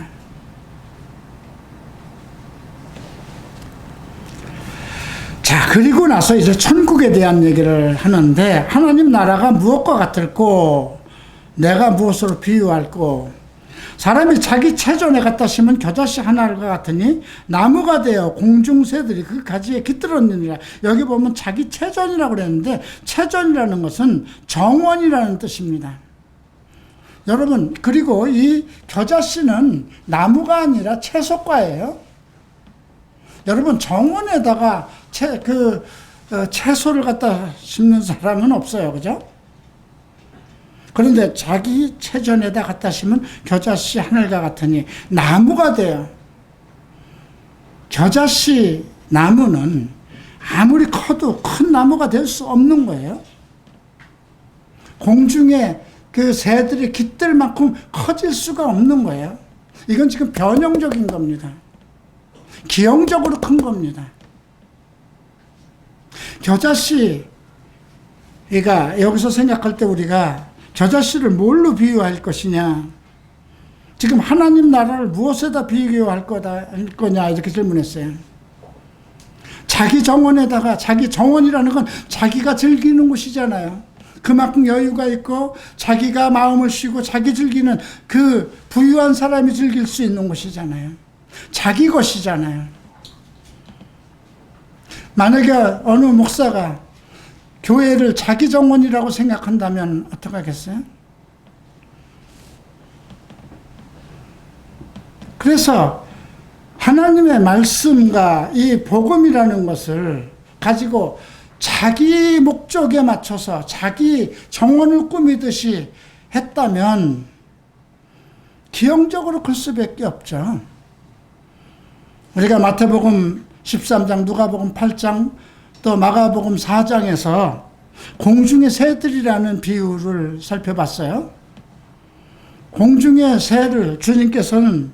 자, 그리고 나서 이제 천국에 대한 얘기를 하는데, 하나님 나라가 무엇과 같을꼬? 내가 무엇으로 비유할꼬? 사람이 자기 체전에 갖다 심은 겨자씨 하나가 같으니 나무가 되어 공중새들이 그 가지에 깃들었느니라. 여기 보면 자기 체전이라고 그랬는데, 체전이라는 것은 정원이라는 뜻입니다. 여러분, 그리고 이 겨자씨는 나무가 아니라 채소과예요. 여러분, 정원에다가 채소를 갖다 심는 사람은 없어요. 그죠? 그런데 자기 체전에다 갖다 심은 겨자씨 하늘과 같으니 나무가 돼요. 겨자씨 나무는 아무리 커도 큰 나무가 될 수 없는 거예요. 공중에 그 새들이 깃들 만큼 커질 수가 없는 거예요. 이건 지금 변형적인 겁니다. 기형적으로 큰 겁니다. 겨자씨가 여기서 생각할 때 우리가 겨자씨를 뭘로 비유할 것이냐, 지금 하나님 나라를 무엇에다 비유할 거냐 이렇게 질문했어요. 자기 정원에다가, 자기 정원이라는 건 자기가 즐기는 곳이잖아요. 그만큼 여유가 있고 자기가 마음을 쉬고 자기 즐기는, 그 부유한 사람이 즐길 수 있는 곳이잖아요. 자기 것이잖아요. 만약에 어느 목사가 교회를 자기 정원이라고 생각한다면 어떻게 하겠어요? 그래서 하나님의 말씀과 이 복음이라는 것을 가지고 자기 목적에 맞춰서 자기 정원을 꾸미듯이 했다면 기형적으로 클 수밖에 없죠. 우리가 마태복음 13장, 누가복음 8장, 또 마가복음 4장에서 공중의 새들이라는 비유를 살펴봤어요. 공중의 새를 주님께서는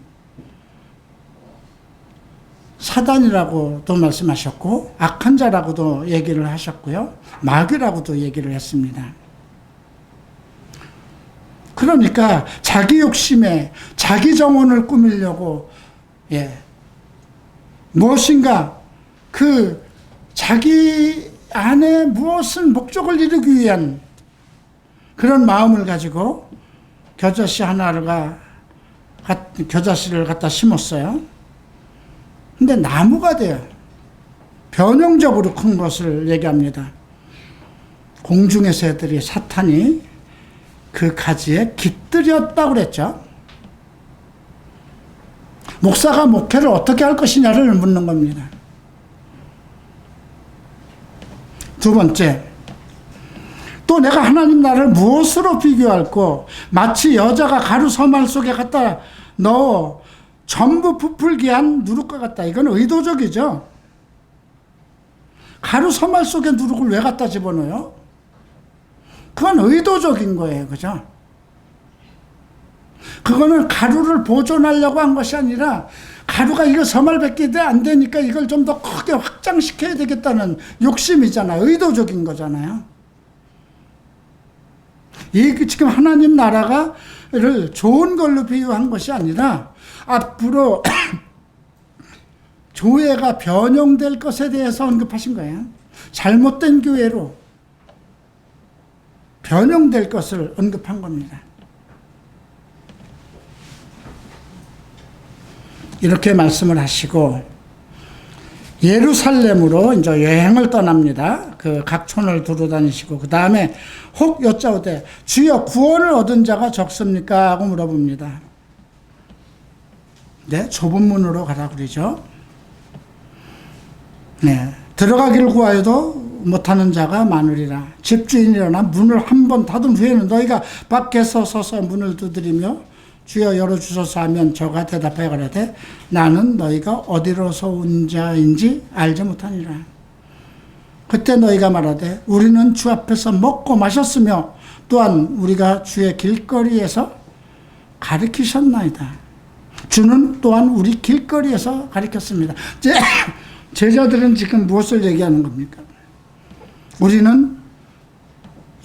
사단이라고도 말씀하셨고 악한 자라고도 얘기를 하셨고요. 마귀라고도 얘기를 했습니다. 그러니까 자기 욕심에 자기 정원을 꾸미려고 무엇인가 그 자기 안에 무엇은 목적을 이루기 위한 그런 마음을 가지고 겨자씨를 갖다 심었어요. 근데 나무가 돼요. 변형적으로 큰 것을 얘기합니다. 공중의 새들이, 사탄이 그 가지에 깃들였다고 그랬죠. 목사가 목회를 어떻게 할 것이냐를 묻는 겁니다. 두 번째, 또 내가 하나님 나라를 무엇으로 비교할꼬? 마치 여자가 가루 서말 속에 갖다 넣어 전부 부풀게 한 누룩과 같다. 이건 의도적이죠. 가루 서말 속에 누룩을 왜 갖다 집어넣어요? 그건 의도적인 거예요. 그죠? 그거는 가루를 보존하려고 한 것이 아니라 가루가 이거 서말밖에 안 되니까 이걸 좀 더 크게 확장시켜야 되겠다는 욕심이잖아요. 의도적인 거잖아요. 이 지금 하나님 나라를 좋은 걸로 비유한 것이 아니라 앞으로 교회가 변형될 것에 대해서 언급하신 거예요. 잘못된 교회로 변형될 것을 언급한 겁니다. 이렇게 말씀을 하시고 예루살렘으로 이제 여행을 떠납니다. 그 각 촌을 두루 다니시고 그 다음에 혹 여짜오되 주여 구원을 얻은 자가 적습니까? 하고 물어봅니다. 네, 좁은 문으로 가라 그러죠. 네, 들어가기를 구하여도 못하는 자가 많으리라. 집주인이 일어나 문을 한 번 닫은 후에는 너희가 밖에서 서서 문을 두드리며 주여 열어주소서 하면 저가 대답하여 가라되 나는 너희가 어디로서 온 자인지 알지 못하니라. 그때 너희가 말하되 우리는 주 앞에서 먹고 마셨으며 또한 우리가 주의 길거리에서 가르치셨나이다. 주는 또한 우리 길거리에서 가르쳤습니다. 제자들은 지금 무엇을 얘기하는 겁니까? 우리는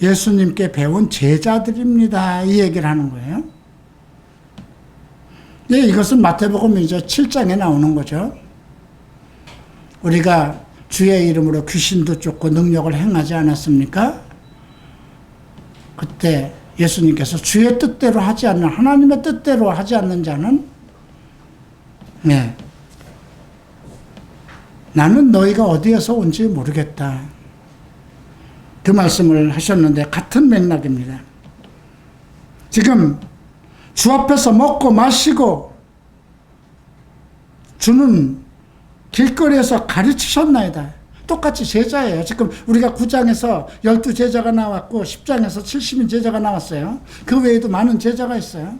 예수님께 배운 제자들입니다. 이 얘기를 하는 거예요. 예, 이것은 마태복음 이제 7장에 나오는 거죠. 우리가 주의 이름으로 귀신도 쫓고 능력을 행하지 않았습니까? 그때 예수님께서 주의 뜻대로 하지 않는, 하나님의 뜻대로 하지 않는 자는, 네, 나는 너희가 어디에서 온지 모르겠다. 그 말씀을 하셨는데 같은 맥락입니다. 지금 주 앞에서 먹고 마시고 주는 길거리에서 가르치셨나이다. 똑같이 제자예요. 지금 우리가 9장에서 12제자가 나왔고 10장에서 70인 제자가 나왔어요. 그 외에도 많은 제자가 있어요.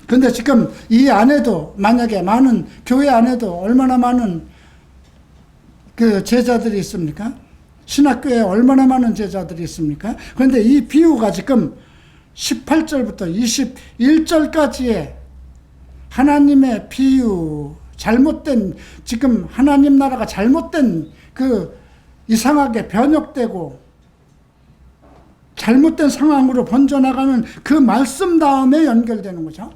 그런데 지금 이 안에도 만약에 많은 교회 안에도 얼마나 많은 그 제자들이 있습니까? 신학교에 얼마나 많은 제자들이 있습니까? 그런데 이 비유가 지금 18절부터 21절까지의 하나님의 비유, 잘못된, 지금 하나님 나라가 잘못된 그 이상하게 변혁되고 잘못된 상황으로 번져나가는 그 말씀 다음에 연결되는 거죠.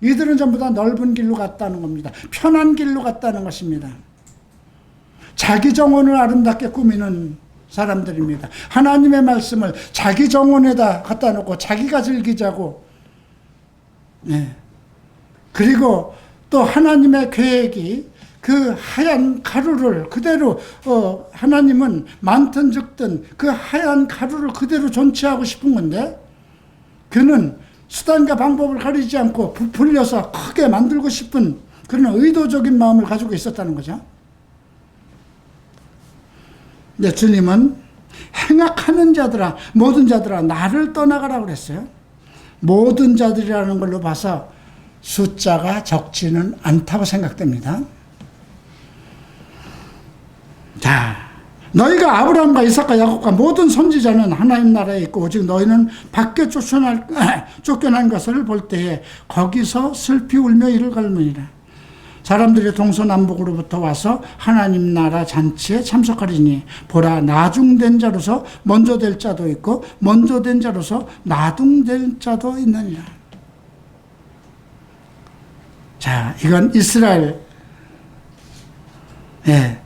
이들은 전부 다 넓은 길로 갔다는 겁니다. 편한 길로 갔다는 것입니다. 자기 정원을 아름답게 꾸미는 사람들입니다. 하나님의 말씀을 자기 정원에다 갖다 놓고 자기가 즐기자고, 네. 그리고 또 하나님의 계획이 그 하얀 가루를 그대로 하나님은 많든 적든 그 하얀 가루를 그대로 존치하고 싶은 건데, 그는 수단과 방법을 가리지 않고 부풀려서 크게 만들고 싶은 그런 의도적인 마음을 가지고 있었다는 거죠. 근데 주님은 행악하는 자들아, 모든 자들아 나를 떠나가라고 그랬어요. 모든 자들이라는 걸로 봐서 숫자가 적지는 않다고 생각됩니다. 자, 너희가 아브라함과 이삭과 야곱과 모든 선지자는 하나님 나라에 있고 오직 너희는 밖에 쫓겨난 것을 볼 때에 거기서 슬피 울며 이를 갈무니라. 사람들이 동서남북으로부터 와서 하나님 나라 잔치에 참석하리니 보라, 나중된 자로서 먼저 될 자도 있고 먼저 된 자로서 나중될 자도 있느니라. 자, 이건 이스라엘, 예,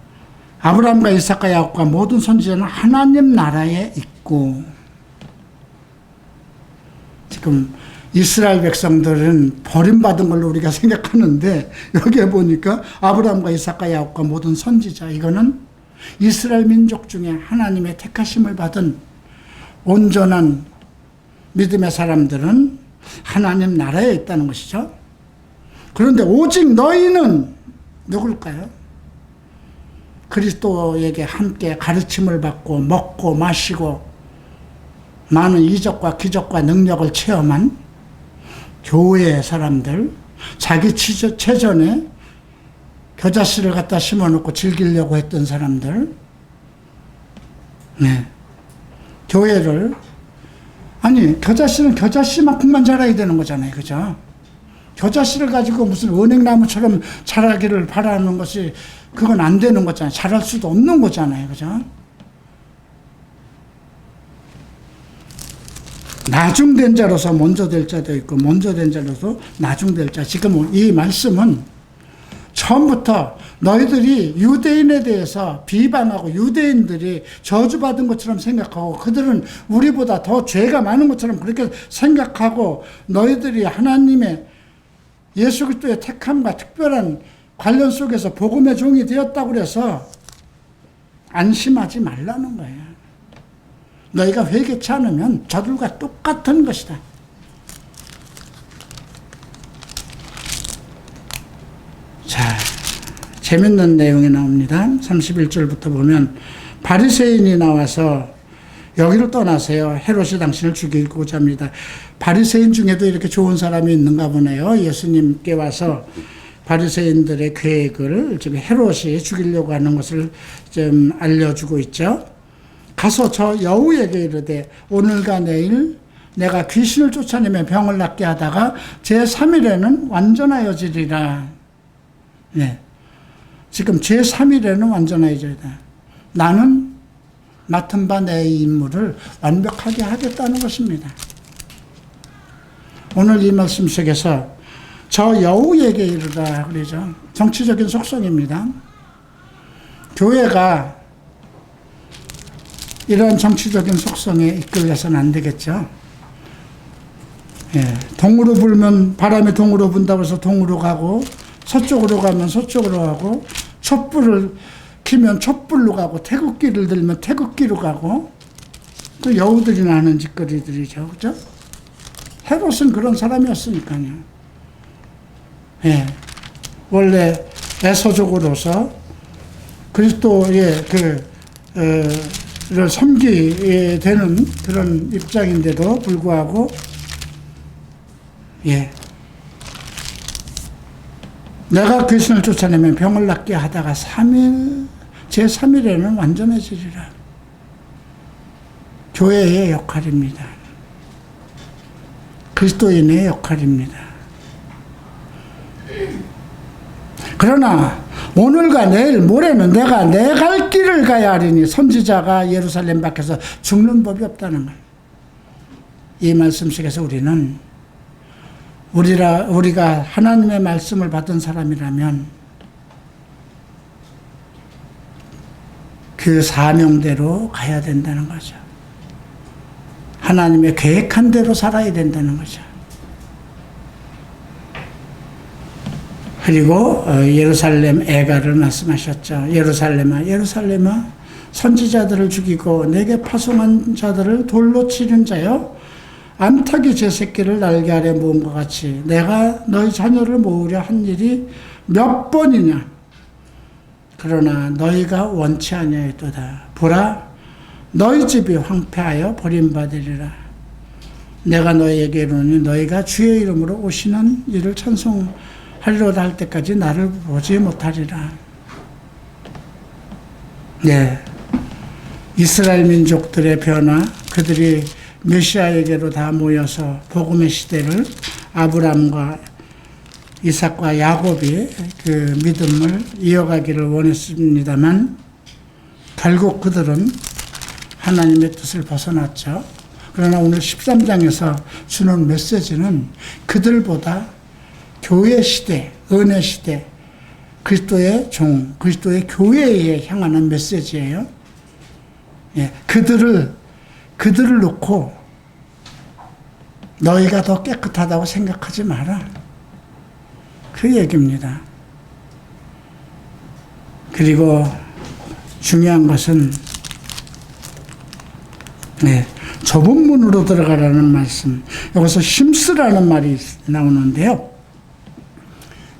아브라함과 이삭과 야곱과 모든 선지자는 하나님 나라에 있고, 지금 이스라엘 백성들은 버림받은 걸로 우리가 생각하는데 여기에 보니까 아브라함과 이삭과 야곱과 모든 선지자, 이거는 이스라엘 민족 중에 하나님의 택하심을 받은 온전한 믿음의 사람들은 하나님 나라에 있다는 것이죠. 그런데 오직 너희는 누굴까요? 그리스도에게 함께 가르침을 받고 먹고 마시고 많은 이적과 기적과 능력을 체험한 교회의 사람들, 자기 체전에 겨자씨를 갖다 심어놓고 즐기려고 했던 사람들, 네. 교회를, 아니, 겨자씨는 겨자씨만큼만 자라야 되는 거잖아요. 그죠? 겨자씨를 가지고 무슨 은행나무처럼 자라기를 바라는 것이, 그건 안 되는 거잖아요. 자랄 수도 없는 거잖아요. 그죠? 나중된 자로서 먼저 될 자도 있고 먼저 된 자로서 나중될 자. 지금 이 말씀은 처음부터 너희들이 유대인에 대해서 비방하고 유대인들이 저주받은 것처럼 생각하고 그들은 우리보다 더 죄가 많은 것처럼 그렇게 생각하고 너희들이 하나님의 예수 그리스도의 택함과 특별한 관련 속에서 복음의 종이 되었다고 그래서 안심하지 말라는 거예요. 너희가 회개치 않으면 저들과 똑같은 것이다. 자, 재밌는 내용이 나옵니다. 31절부터 보면 바리새인이 나와서 여기를 떠나세요. 헤롯이 당신을 죽이고자 합니다. 바리새인 중에도 이렇게 좋은 사람이 있는가 보네요. 예수님께 와서 바리새인들의 계획을 지금 헤롯이 죽이려고 하는 것을 좀 알려주고 있죠. 가서 저 여우에게 이르되 오늘과 내일 내가 귀신을 쫓아내며 병을 낫게 하다가 제3일에는 완전하여지리라. 네. 지금 제3일에는 완전하여지리라. 나는 맡은 바 내 임무를 완벽하게 하겠다는 것입니다. 오늘 이 말씀 속에서 저 여우에게 이르라 그러죠. 정치적인 속성입니다. 교회가 이런 정치적인 속성에 이끌려서는 안 되겠죠. 예, 동으로 불면 바람이 동으로 분다고 해서 동으로 가고, 서쪽으로 가면 서쪽으로 가고, 촛불을 켜면 촛불로 가고, 태극기를 들면 태극기로 가고, 그 여우들이나 하는 짓거리들이죠. 그죠? 헤롯은 그런 사람이었으니까요. 예, 원래 에서족으로서 그리스도의 를 섬기게 되는 그런 입장인데도 불구하고, 예, 내가 귀신을 쫓아내면 병을 낫게 하다가 제3일에는 완전해지리라. 교회의 역할입니다. 그리스도인의 역할입니다. 그러나 오늘과 내일 모레는 내가 내 갈 길을 가야 하리니 선지자가 예루살렘 밖에서 죽는 법이 없다는 말. 이 말씀 속에서 우리는 우리가 하나님의 말씀을 받은 사람이라면 그 사명대로 가야 된다는 거죠. 하나님의 계획한 대로 살아야 된다는 거죠. 그리고 예루살렘 애가를 말씀하셨죠. 예루살렘아 예루살렘아 선지자들을 죽이고 내게 파송한 자들을 돌로 치는 자여, 암탉이 제 새끼를 날개 아래 모은 것 같이 내가 너희 자녀를 모으려 한 일이 몇 번이냐. 그러나 너희가 원치 아니하였도다. 보라, 너희 집이 황폐하여 버림받으리라. 내가 너희에게 이르노니 너희가 주의 이름으로 오시는 이를 찬송하리로다 할 때까지 나를 보지 못하리라. 네, 이스라엘 민족들의 변화, 그들이 메시아에게로 다 모여서 복음의 시대를, 아브람과 이삭과 야곱이 그 믿음을 이어가기를 원했습니다만 결국 그들은 하나님의 뜻을 벗어났죠. 그러나 오늘 13장에서 주는 메시지는 그들보다 교회 시대, 은혜 시대, 그리스도의 종, 그리스도의 교회에 향하는 메시지예요. 예, 그들을 놓고 너희가 더 깨끗하다고 생각하지 마라. 그 얘기입니다. 그리고 중요한 것은 좁은 문으로 들어가라는 말씀. 여기서 힘쓰라는 말이 나오는데요.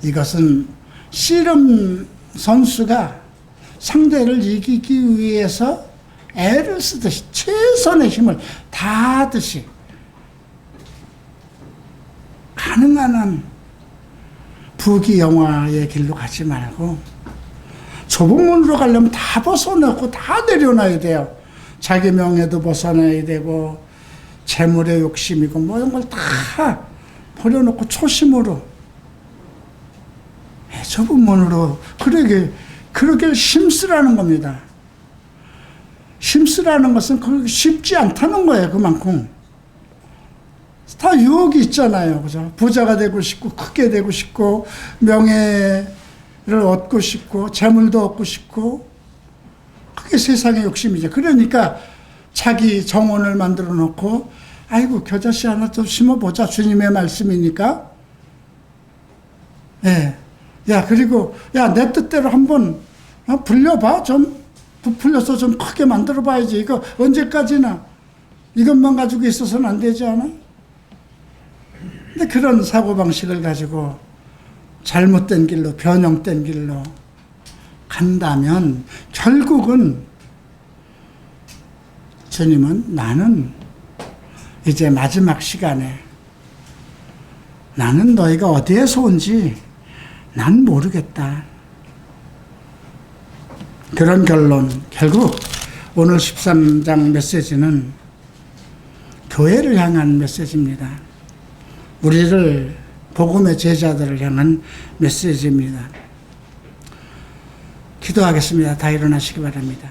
이것은 씨름 선수가 상대를 이기기 위해서 애를 쓰듯이 최선의 힘을 다하듯이 가능한 한 부귀영화의 길로 가지 말고 좁은 문으로 가려면 다 벗어놓고 다 내려놔야 돼요. 자기 명예도 벗어나야 되고 재물의 욕심이고 뭐 이런 걸 다 버려놓고 초심으로 좁은 문으로 그러길 힘쓰라는 겁니다. 힘쓰라는 것은 그렇게 쉽지 않다는 거예요. 그만큼 다 유혹이 있잖아요. 그죠? 부자가 되고 싶고 크게 되고 싶고 명예를 얻고 싶고 재물도 얻고 싶고, 그게 세상의 욕심이죠. 그러니까 자기 정원을 만들어 놓고 아이고 겨자씨 하나 좀 심어보자, 주님의 말씀이니까. 예. 야, 그리고 야, 내 뜻대로 한번 불려봐. 좀 부풀려서 좀 크게 만들어 봐야지. 이거 언제까지나 이것만 가지고 있어서는 안 되지 않아? 근데 그런 사고방식을 가지고 잘못된 길로, 변형된 길로 간다면 결국은 주님은 나는 이제 마지막 시간에 나는 너희가 어디에서 온지 난 모르겠다. 그런 결론. 결국 오늘 13장 메시지는 교회를 향한 메시지입니다. 우리를, 복음의 제자들을 향한 메시지입니다. 기도하겠습니다. 다 일어나시기 바랍니다.